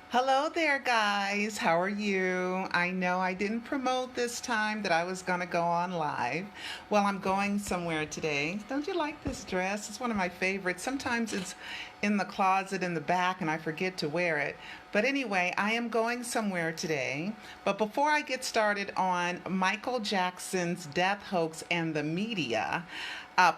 Hello there, guys. How are you? I know I didn't promote this time that I was going to go on live. Well, I'm going somewhere today. Don't you like this dress? It's one of my favorites. Sometimes it's in the closet in the back and I forget to wear it. But anyway, I am going somewhere today. But before I get started on Michael Jackson's death hoax and the media,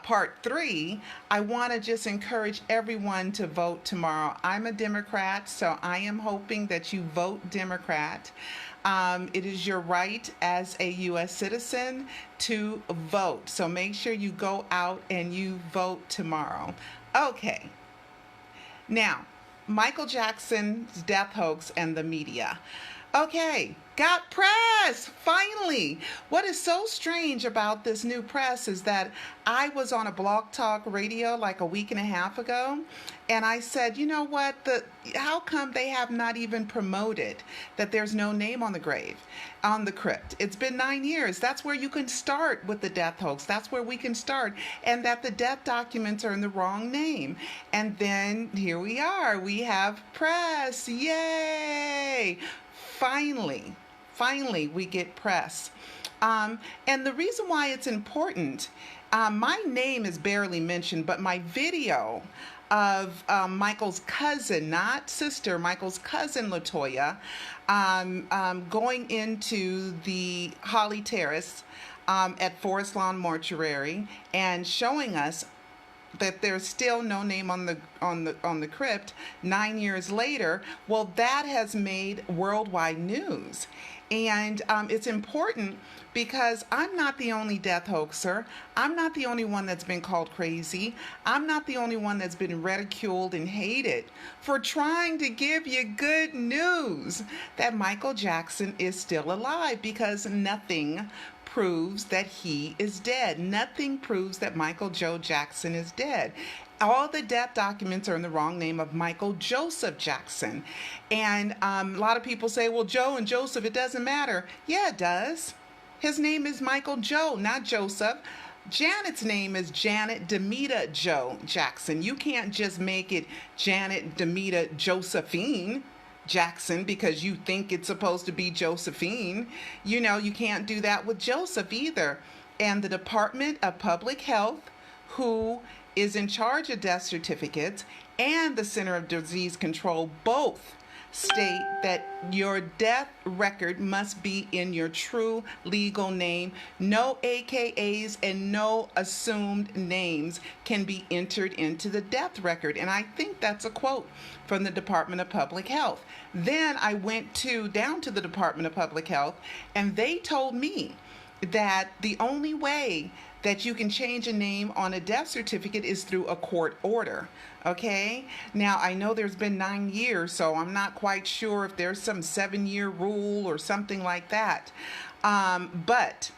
part three, I want to just encourage everyone to vote tomorrow. I'm a Democrat, so I am hoping that you vote Democrat. It is your right as a U.S. citizen to vote. So make sure you go out and you vote tomorrow. Okay. Now, Michael Jackson's death hoax and the media. Okay, got press, finally. What is so strange about this new press is that I was on a Blog Talk Radio like a week and a half ago, and I said, you know what, how come they have not even promoted that there's no name on the grave, on the crypt? It's been 9 years. That's where you can start with the death hoax. That's where we can start, and that the death documents are in the wrong name. And then here we are. We have press. Yay! Finally, we get press. And the reason why it's important, my name is barely mentioned, but my video of Michael's cousin, not sister, Michael's cousin Latoya, going into the Holly Terrace at Forest Lawn Mortuary and showing us that there's still no name on the crypt 9 years later. Well, that has made worldwide news, and it's important because I'm not the only death hoaxer. I'm not the only one that's been called crazy. I'm not the only one that's been ridiculed and hated for trying to give you good news that Michael Jackson is still alive, because nothing proves that he is dead. Nothing proves that Michael Joe Jackson is dead. All the death documents are in the wrong name of Michael Joseph Jackson. And a lot of people say, well, Joe and Joseph, it doesn't matter. Yeah, it does. His name is Michael Joe, not Joseph. Janet's name is Janet Demita Joe Jackson. You can't just make it Janet Demita Josephine Jackson because you think it's supposed to be Josephine. You know, you can't do that with Joseph either. And the Department of Public Health, who is in charge of death certificates, and the Center of Disease Control both state that your death record must be in your true legal name. No AKAs and no assumed names can be entered into the death record. And I think that's a quote from the Department of Public Health. Then I went down to the Department of Public Health, and they told me that the only way that you can change a name on a death certificate is through a court order. Okay? Now, I know there's been 9 years, so I'm not quite sure if there's some 7-year rule or something like that. But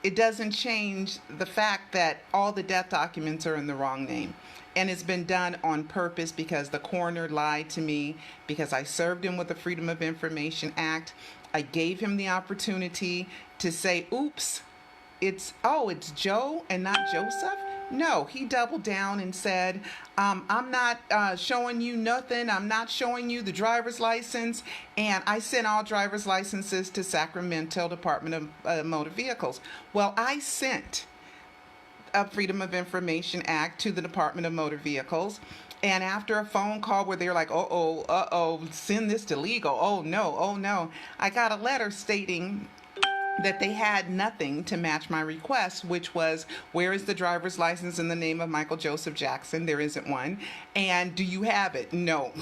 it doesn't change the fact that all the death documents are in the wrong name. And it's been done on purpose because the coroner lied to me, because I served him with the Freedom of Information Act. I gave him the opportunity to say, oops, it's Joe and not Joseph. No, he doubled down and said, I'm not showing you nothing. I'm not showing you the driver's license. And I sent all driver's licenses to Sacramento Department of Motor Vehicles. Well, I sent a Freedom of Information Act to the Department of Motor Vehicles. And after a phone call where they're like, send this to legal. Oh no. I got a letter stating that they had nothing to match my request, which was, where is the driver's license in the name of Michael Joseph Jackson? There isn't one. And do you have it? No.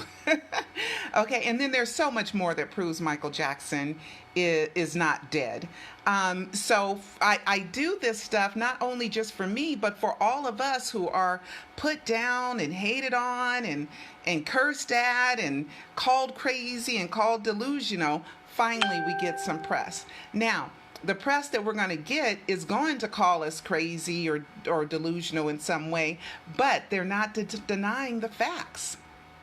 Okay, and then there's so much more that proves Michael Jackson is not dead. So I do this stuff not only just for me, but for all of us who are put down and hated on and cursed at and called crazy and called delusional. Finally, we get some press. Now, the press that we're going to get is going to call us crazy or delusional in some way, but they're not denying the facts.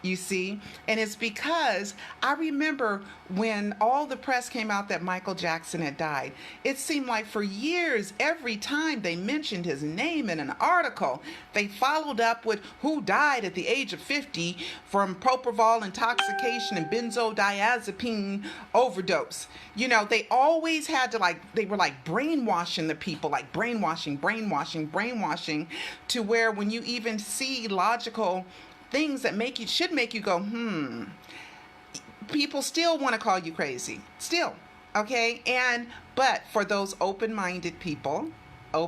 You see? And it's because I remember when all the press came out that Michael Jackson had died, it seemed like for years, every time they mentioned his name in an article, they followed up with who died at the age of 50 from propofol intoxication and benzodiazepine overdose. You know, they always had to they were like brainwashing the people, like brainwashing, to where when you even see logical things that should make you go, people still want to call you crazy. Still. Okay? But for those open-minded people, we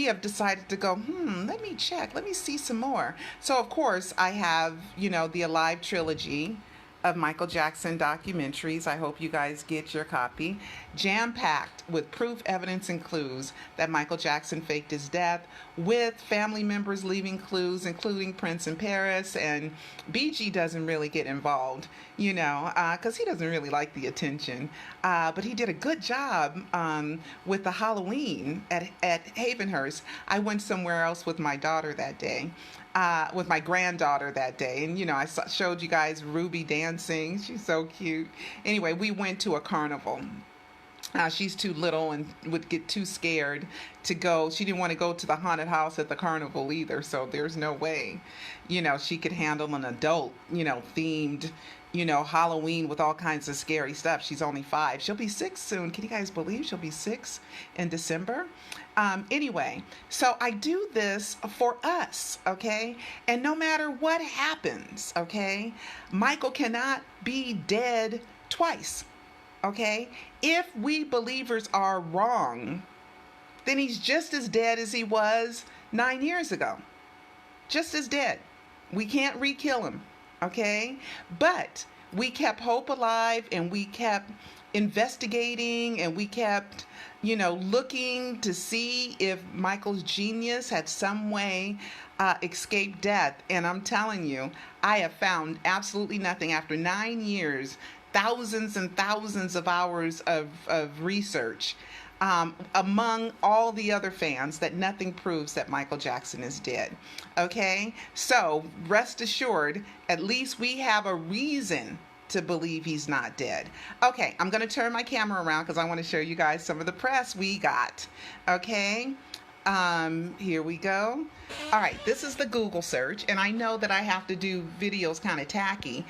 have decided to go, let me check. Let me see some more. So, of course, I have, the Alive trilogy of Michael Jackson documentaries. I hope you guys get your copy. Jam-packed with proof, evidence, and clues that Michael Jackson faked his death, with family members leaving clues, including Prince and Paris. And BG doesn't really get involved, because he doesn't really like the attention. But he did a good job with the Halloween at Havenhurst. I went somewhere else with my daughter that day. With my granddaughter that day. And, I showed you guys Ruby dancing. She's so cute. Anyway, we went to a carnival. She's too little and would get too scared to go. She didn't want to go to the haunted house at the carnival either. So there's no way, she could handle an adult, themed, Halloween with all kinds of scary stuff. She's only 5. She'll be 6 soon. Can you guys believe she'll be 6 in December? Anyway, so I do this for us, okay? And no matter what happens, okay, Michael cannot be dead twice, okay? If we believers are wrong, then he's just as dead as he was 9 years ago. Just as dead. We can't re-kill him, okay? But we kept hope alive, and we kept investigating, and we kept looking to see if Michael's genius had some way escaped death. And I'm telling you, I have found absolutely nothing. After 9 years, thousands and thousands of hours of research among all the other fans, that nothing proves that Michael Jackson is dead. Okay? So rest assured, at least we have a reason to believe he's not dead. Okay, I'm going to turn my camera around because I want to show you guys some of the press we got. Okay, here we go. All right, this is the Google search, and I know that I have to do videos kind of tacky,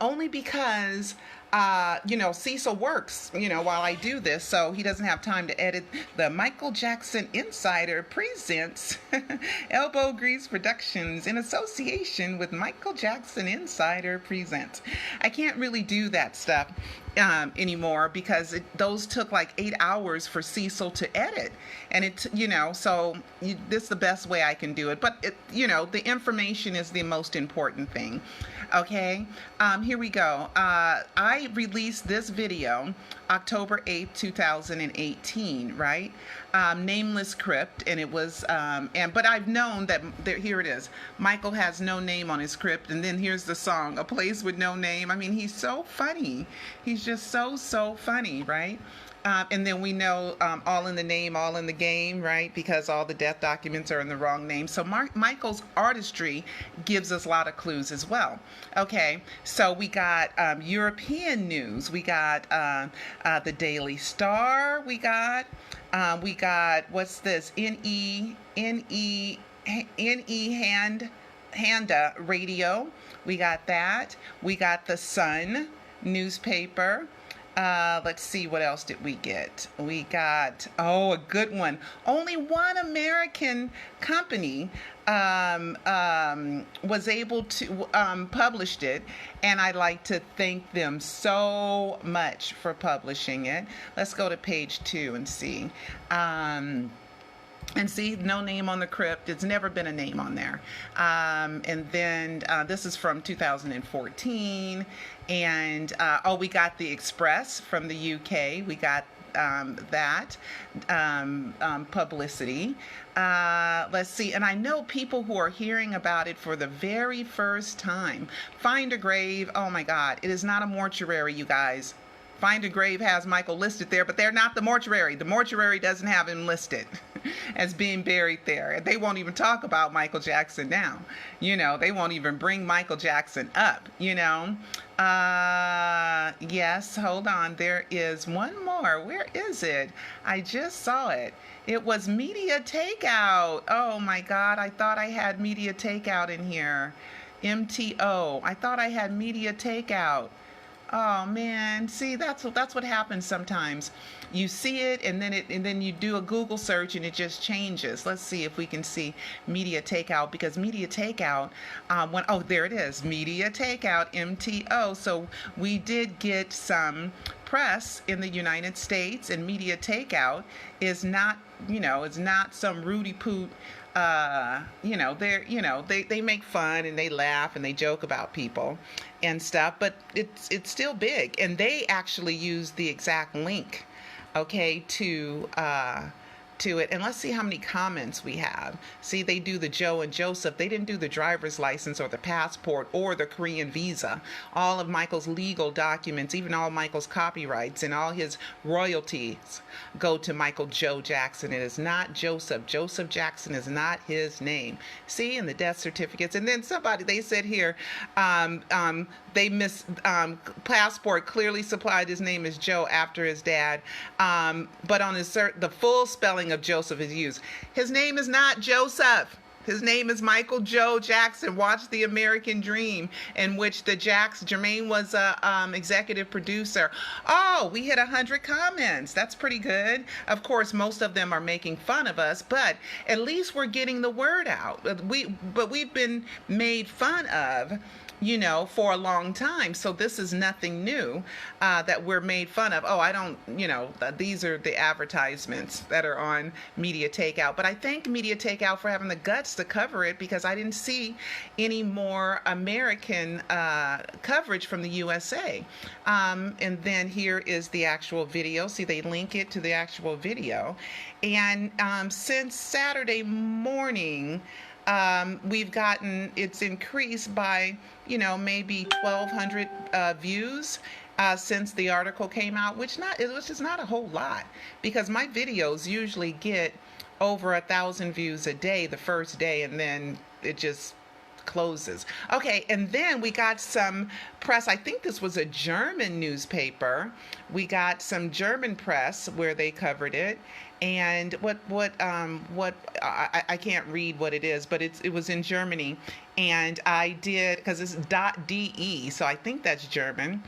only because Cecil works, while I do this, so he doesn't have time to edit. The Michael Jackson Insider presents Elbow Grease Productions in association with Michael Jackson Insider presents. I can't really do that stuff anymore because those took like 8 hours for Cecil to edit, and this is the best way I can do it. But the information is the most important thing. Okay, here we go. I released this video October 8th, 2018, right? Nameless crypt, and it was, but I've known that, here it is. Michael has no name on his crypt, and then here's the song, A Place with No Name. I mean, he's so funny. He's just so funny, right? And then we know all in the name, all in the game, right? Because all the death documents are in the wrong name. So Michael's artistry gives us a lot of clues as well. Okay, so we got European news. We got the Daily Star. We got what's this? Handa Radio. We got that. We got the Sun newspaper. Let's see, what else did we get? We got, a good one. Only one American company was able to published it, and I'd like to thank them so much for publishing it. Let's go to page 2 and see. And see, no name on the crypt. It's never been a name on there. And then this is from 2014. And, we got the Express from the UK. We got that publicity. Let's see. And I know people who are hearing about it for the very first time. Find a Grave. Oh, my God. It is not a mortuary, you guys. Find a Grave has Michael listed there, but they're not the mortuary. The mortuary doesn't have him listed. as being buried there. They won't even talk about Michael Jackson now. They won't even bring Michael Jackson up. Yes, hold on. There is one more. Where is it? I just saw it. It was Media Takeout. Oh my God, I thought I had Media Takeout in here. MTO. I thought I had Media Takeout. Oh man, see, that's what happens sometimes. You see it, and then you do a Google search, and it just changes. Let's see if we can see Media Takeout, because Media Takeout, there it is, Media Takeout, MTO. So we did get some press in the United States, and Media Takeout is not, it's not some Rudy Poot. They make fun and they laugh and they joke about people and stuff, but it's still big, and they actually use the exact link, okay, to it. And let's see how many comments we have. See, they do the Joe and Joseph. They didn't do the driver's license or the passport or the Korean visa. All of Michael's legal documents, even all Michael's copyrights and all his royalties go to Michael Joe Jackson. It is not Joseph. Joseph Jackson is not his name. See, in the death certificates. And then they said here, they passport clearly supplied his name as Joe after his dad, but on the full spelling of Joseph is used. His name is not Joseph. His name is Michael Joe Jackson. Watch The American Dream, in which Jermaine was a executive producer. Oh, we hit 100 comments. That's pretty good. Of course, most of them are making fun of us, but at least we're getting the word out. But we've been made fun of, for a long time. So this is nothing new that we're made fun of. Oh, I don't, these are the advertisements that are on Media Takeout. But I thank Media Takeout for having the guts to cover it, because I didn't see any more American coverage from the USA. And then here is the actual video. See, they link it to the actual video. And since Saturday morning, we've gotten, it's increased by, maybe 1,200 views since the article came out, which is not a whole lot, because my videos usually get over 1,000 views a day the first day, and then it just closes. Okay, and then we got some press. I think this was a German newspaper. We got some German press where they covered it. And I can't read what it is, but it was in Germany, and I did, because it's .de, so I think that's German.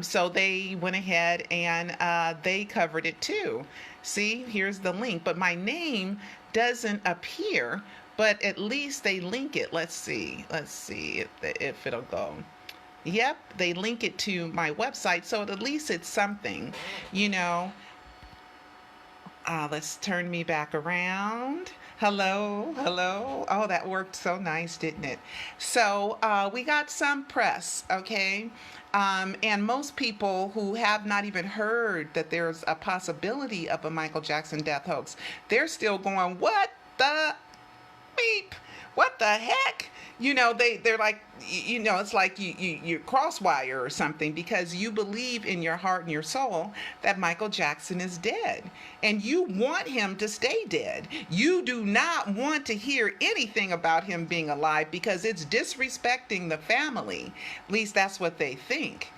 So they went ahead and they covered it too. See, here's the link, but my name doesn't appear, but at least they link it. Let's see if it'll go. Yep, they link it to my website, so at least it's something, Let's turn me back around. Hello. Oh, that worked so nice, didn't it? So we got some press, okay? And most people who have not even heard that there's a possibility of a Michael Jackson death hoax, they're still going, what the beep? What the heck? They're like, it's like you crosswire or something, because you believe in your heart and your soul that Michael Jackson is dead, and you want him to stay dead. You do not want to hear anything about him being alive, because it's disrespecting the family. At least that's what they think.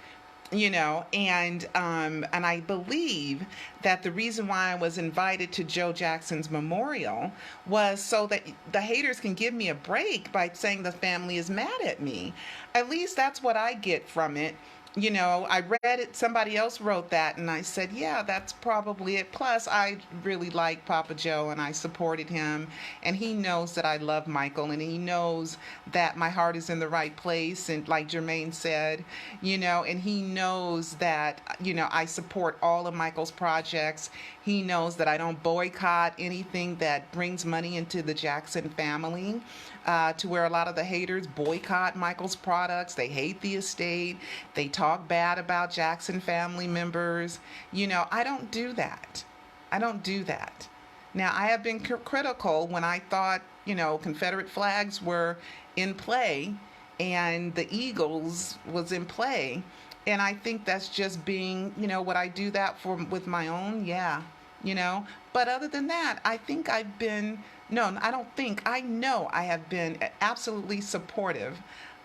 And I believe that the reason why I was invited to Joe Jackson's memorial was so that the haters can give me a break by saying the family is mad at me. At least that's what I get from it. I read it, somebody else wrote that, and I said, yeah, that's probably it. Plus, I really like Papa Joe, and I supported him, and he knows that I love Michael, and he knows that my heart is in the right place, and like Jermaine said, and he knows that, I support all of Michael's projects. He knows that I don't boycott anything that brings money into the Jackson family, to where a lot of the haters boycott Michael's products. They hate the estate. They talk bad about Jackson family members. I don't do that. Now, I have been critical when I thought, Confederate flags were in play and the Eagles was in play. And I think that's just being, would I do that with my own? Yeah, you know. But other than that, I think I've been, no, I don't think, I know I have been absolutely supportive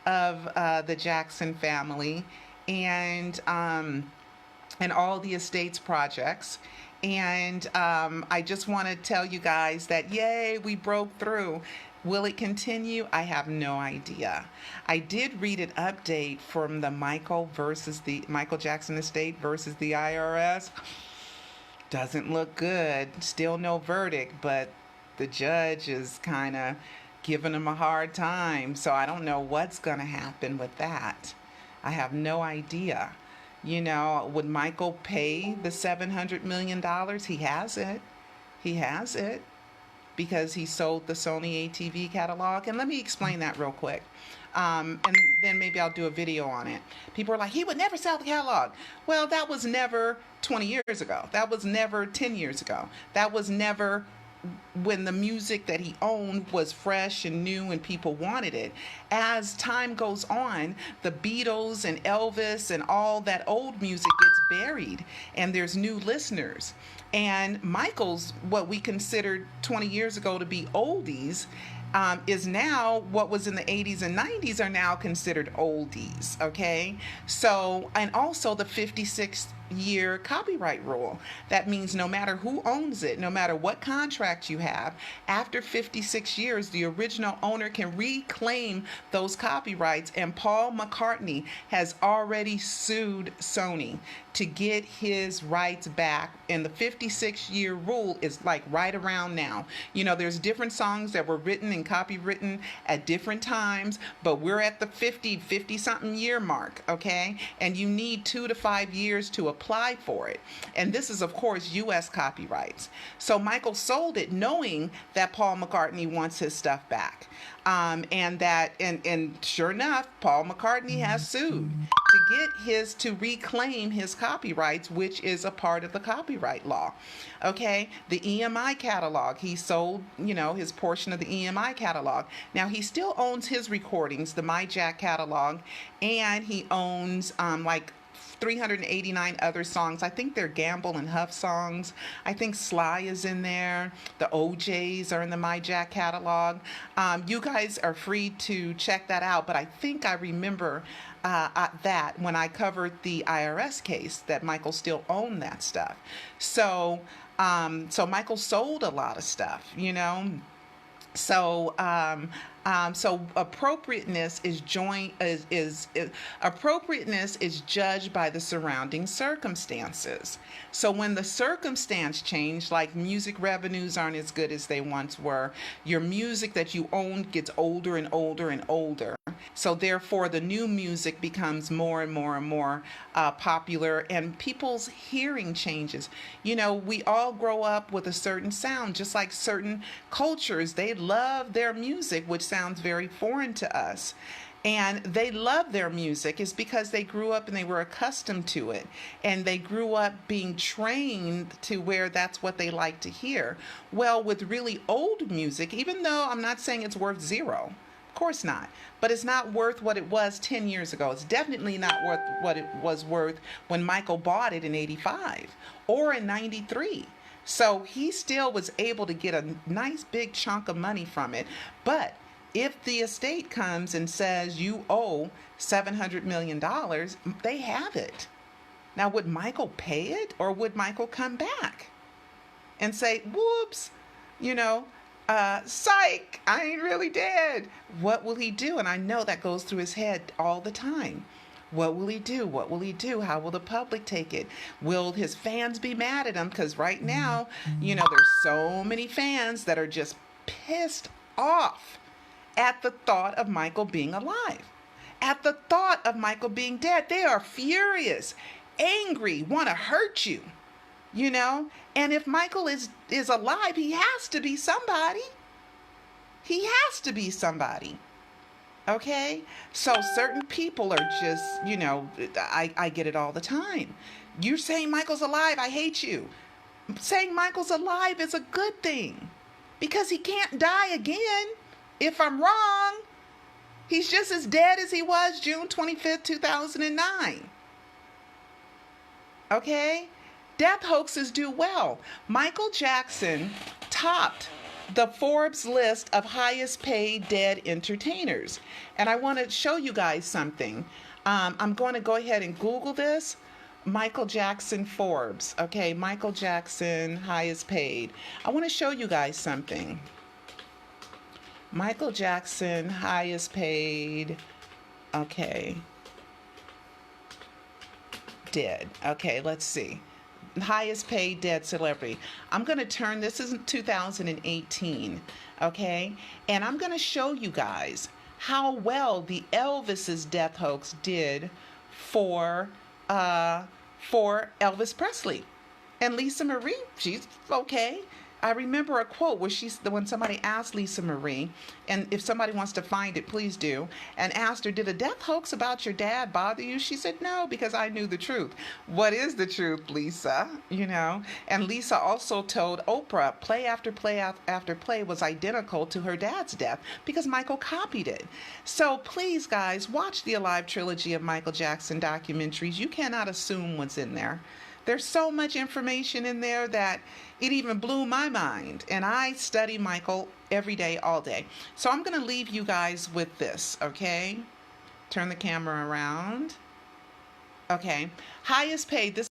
of the Jackson family and all the estates projects. And I just want to tell you guys that, yay, we broke through. Will it continue? I have no idea. I did read an update from the Michael Jackson estate versus the IRS. Doesn't look good. Still no verdict, but the judge is kind of giving him a hard time. So I don't know what's going to happen with that. I have no idea. You know, would Michael pay the $700 million? He has it. He has it because he sold the Sony ATV catalog. And let me explain that real quick. And then maybe I'll do a video on it. People are like, he would never sell the catalog. Well, that was never 20 years ago. That was never 10 years ago. That was never when the music that he owned was fresh and new and people wanted it. As time goes on, the Beatles and Elvis and all that old music gets buried and there's new listeners. And Michael's, what we considered 20 years ago to be oldies, is now what was in the 80s and 90s are now considered oldies, okay? So, and also the 56-year copyright rule. That means no matter who owns it, no matter what contract you have, after 56 years, the original owner can reclaim those copyrights, and Paul McCartney has already sued Sony to get his rights back, and the 56-year rule is like right around now. You know, there's different songs that were written and copywritten at different times, but we're at the 50-something year mark, okay? And you need 2 to 5 years to apply for it. And this is, of course, U.S. copyrights. So Michael sold it knowing that Paul McCartney wants his stuff back. And sure enough, Paul McCartney has sued to reclaim his copyrights, which is a part of the copyright law. Okay, the EMI catalog, he sold, you know, his portion of the EMI catalog. Now he still owns his recordings, the My Jack catalog, and he owns like 389 other songs. I think they're Gamble and Huff songs. I think Sly is in there. The OJs are in the My Jack catalog. You guys are free to check that out, but I think I remember that when I covered the IRS case that Michael still owned that stuff. So Michael sold a lot of stuff, you know. So appropriateness appropriateness is judged by the surrounding circumstances. So when the circumstance change, like music revenues aren't as good as they once were, your music that you own gets older and older and older. So therefore, the new music becomes more and more and more popular, and people's hearing changes. You know, we all grow up with a certain sound, just like certain cultures. They love their music, which sounds very foreign to us. And they love their music is because they grew up and they were accustomed to it. And they grew up being trained to where that's what they like to hear. Well, with really old music, even though I'm not saying it's worth zero, of course not, but it's not worth what it was 10 years ago. It's definitely not worth what it was worth when Michael bought it in 85 or in 93. So he still was able to get a nice big chunk of money from it. But if the estate comes and says you owe $700 million, they have it. Now, would Michael pay it, or would Michael come back and say, whoops, you know, psych, I ain't really dead? What will he do? And I know that goes through his head all the time. What will he do? What will he do? How will the public take it? Will his fans be mad at him? Because right now, you know, there's so many fans that are just pissed off at the thought of Michael being alive, at the thought of Michael being dead. They are furious, angry, want to hurt you, you know? And if Michael is alive, he has to be somebody. He has to be somebody. Okay? So certain people are just, you know, I get it all the time. You're saying Michael's alive, I hate you. Saying Michael's alive is a good thing because he can't die again. If I'm wrong, he's just as dead as he was June 25th, 2009. Okay? Death hoaxes do well. Michael Jackson topped the Forbes list of highest paid dead entertainers. And I want to show you guys something. I'm going to go ahead and Google this. Michael Jackson Forbes. Okay, Michael Jackson highest paid. I want to show you guys something. Michael Jackson highest paid. Okay. Dead. Okay, let's see. Highest paid dead celebrity. I'm going to turn, this is 2018, okay? And I'm going to show you guys how well the Elvis's death hoax did for Elvis Presley. And Lisa Marie, she's okay. I remember a quote where when somebody asked Lisa Marie, and if somebody wants to find it, please do, and asked her, did a death hoax about your dad bother you? She said, no, because I knew the truth. What is the truth, Lisa? You know? And Lisa also told Oprah, play after play after play was identical to her dad's death because Michael copied it. So please, guys, watch the Alive trilogy of Michael Jackson documentaries. You cannot assume what's in there. There's so much information in there that it even blew my mind. And I study Michael every day, all day. So I'm going to leave you guys with this, okay? Turn the camera around. Okay. Highest paid. This